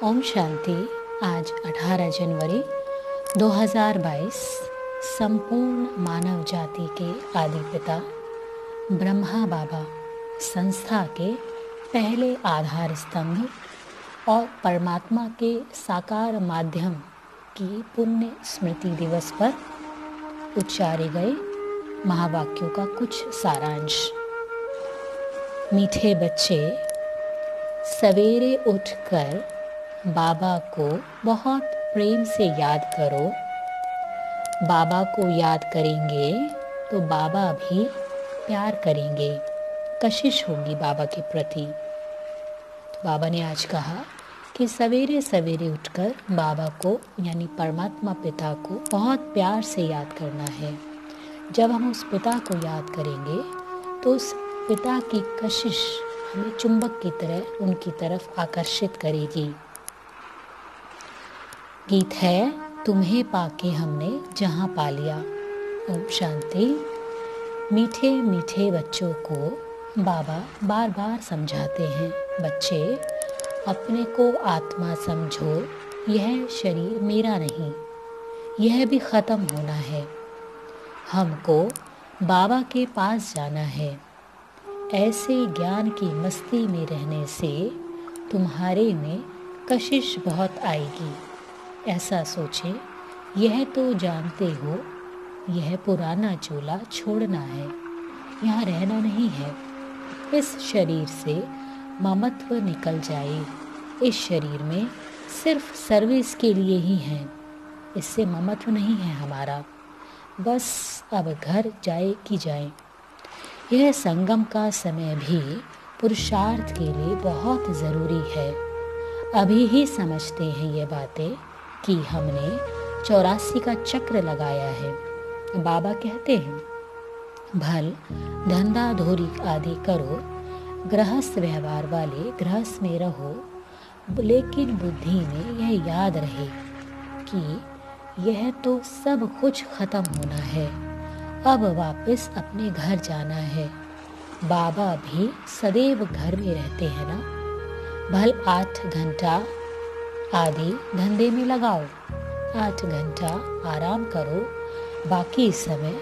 ओम शांति। आज 18 जनवरी 2022 संपूर्ण मानव जाति के आदि पिता ब्रह्मा बाबा संस्था के पहले आधार स्तंभ और परमात्मा के साकार माध्यम की पुण्य स्मृति दिवस पर उच्चारे गए महावाक्यों का कुछ सारांश। मीठे बच्चे, सवेरे उठकर बाबा को बहुत प्रेम से याद करो। बाबा को याद करेंगे तो बाबा भी प्यार करेंगे, कशिश होगी बाबा के प्रति। तो बाबा ने आज कहा कि सवेरे सवेरे उठकर बाबा को यानी परमात्मा पिता को बहुत प्यार से याद करना है। जब हम उस पिता को याद करेंगे तो उस पिता की कशिश हमें चुंबक की तरह उनकी तरफ आकर्षित करेगी। गीत है, तुम्हें पाके हमने जहाँ पा लिया। ओम शांति। मीठे मीठे बच्चों को बाबा बार बार समझाते हैं, बच्चे अपने को आत्मा समझो, यह शरीर मेरा नहीं, यह भी ख़त्म होना है। हमको बाबा के पास जाना है। ऐसे ज्ञान की मस्ती में रहने से तुम्हारे में कशिश बहुत आएगी। ऐसा सोचे, यह तो जानते हो, यह पुराना चोला छोड़ना है, यहाँ रहना नहीं है। इस शरीर से ममत्व निकल जाए। इस शरीर में सिर्फ सर्विस के लिए ही है, इससे ममत्व नहीं है हमारा। बस अब घर जाए कि जाए। यह संगम का समय भी पुरुषार्थ के लिए बहुत ज़रूरी है। अभी ही समझते हैं ये बातें कि हमने 84 का चक्र लगाया है। बाबा कहते हैं, भल धंधा धोरी आदि करो, गृहस्थ व्यवहार वाले गृहस्थ में रहो, लेकिन बुद्धि में यह याद रहे कि यह तो सब कुछ खत्म होना है। अब वापस अपने घर जाना है। बाबा भी सदैव घर में रहते हैं ना। भल 8 घंटा आदि धंधे में लगाओ, 8 घंटा आराम करो, बाकी समय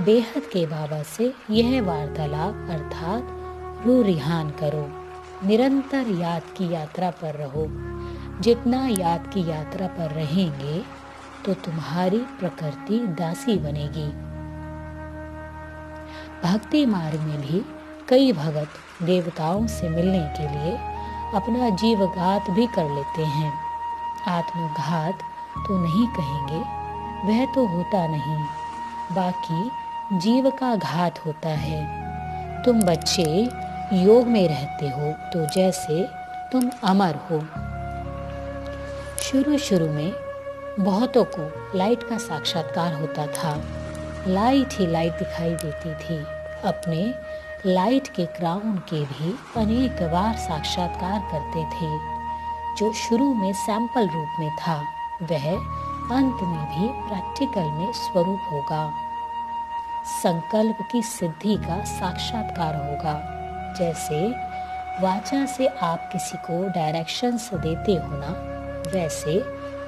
बेहद के बाबा से यह वार्तालाप अर्थात रू रिहान करो। निरंतर याद की यात्रा पर रहो। जितना याद की यात्रा पर रहेंगे तो तुम्हारी प्रकृति दासी बनेगी। भक्ति मार्ग में भी कई भगत देवताओं से मिलने के लिए अपना जीवघात भी कर लेते हैं। आत्मघात तो नहीं कहेंगे, वह तो होता नहीं, बाकी जीव का घात होता है। तुम बच्चे योग में रहते हो तो जैसे तुम अमर हो। शुरू शुरू में बहुतों को लाइट का साक्षात्कार होता था। लाइट ही लाइट दिखाई देती थी। अपने लाइट के क्राउन के भी अनेक बार साक्षात्कार करते थे। जो शुरू में सैंपल रूप में था, वह अंत में भी प्रैक्टिकल में स्वरूप होगा। संकल्प की सिद्धि का साक्षात्कार होगा। जैसे वाचा से आप किसी को डायरेक्शंस देते हो ना, वैसे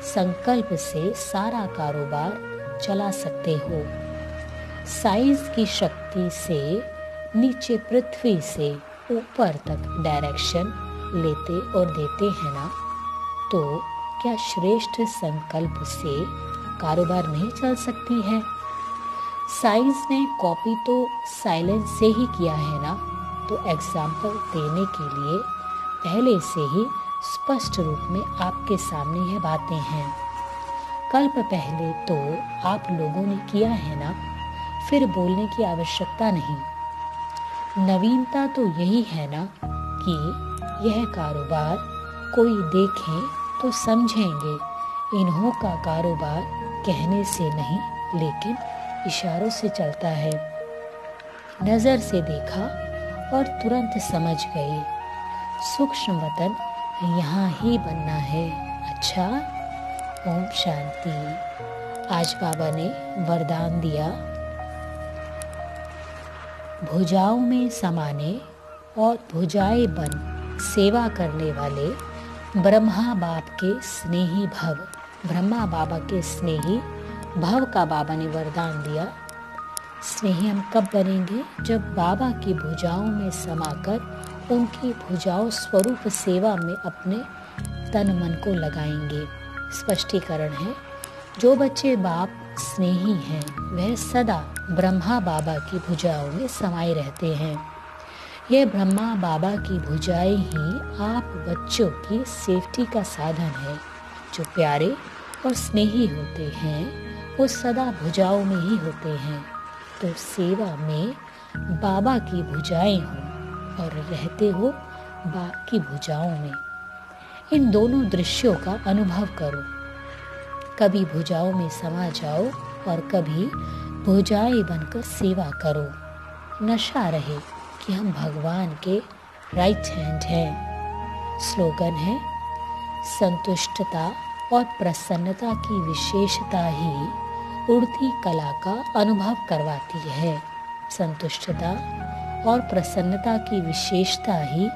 संकल्प से सारा कारोबार चला सकते हो। साइंस की शक्ति से नीचे पृथ्वी से ऊपर तक डायरेक्शन लेते और देते हैं ना, तो क्या श्रेष्ठ संकल्प से कारोबार नहीं चल सकती है? साइंस ने कॉपी तो साइलेंस से ही किया है ना, तो एग्जाम्पल देने के लिए पहले से ही स्पष्ट रूप में आपके सामने यह बातें हैं। कल्प पहले तो आप लोगों ने किया है ना, फिर बोलने की आवश्यकता नहीं। नवीनता तो यही है ना कि यह कारोबार कोई देखे तो समझेंगे। इन्हों का कारोबार कहने से नहीं, लेकिन इशारों से चलता है। नजर से देखा और तुरंत समझ गए। सूक्ष्म वतन यहाँ ही बनना है। अच्छा, ओम शांति। आज बाबा ने वरदान दिया, भुजाओं में समाने और भुजाएं बन सेवा करने वाले ब्रह्मा बाप के स्नेही भव, ब्रह्मा बाबा के स्नेही भव का बाबा ने वरदान दिया। स्नेही हम कब बनेंगे? जब बाबा की भुजाओं में समाकर उनकी भुजाओं स्वरूप सेवा में अपने तन मन को लगाएंगे। स्पष्टीकरण है, जो बच्चे बाप स्नेही हैं वह सदा ब्रह्मा बाबा की भुजाओं में समाये रहते हैं। यह ब्रह्मा बाबा की भुजाएं ही आप बच्चों की सेफ्टी का साधन है। जो प्यारे और स्नेही होते हैं वो सदा भुजाओं में ही होते हैं। तो सेवा में बाबा की भुजाएं हो और रहते हो बाप की भुजाओं में। इन दोनों दृश्यों का अनुभव करो। कभी भुजाओं में समा जाओ और कभी भुजाएं बनकर सेवा करो। नशा रहे कि हम भगवान के राइट हैंड हैं। स्लोगन है, संतुष्टता और प्रसन्नता की विशेषता ही उड़ती कला का अनुभव करवाती है। संतुष्टता और प्रसन्नता की विशेषता ही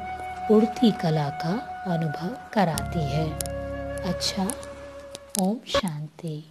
उड़ती कला का अनुभव कराती है। अच्छा, ओम शांति।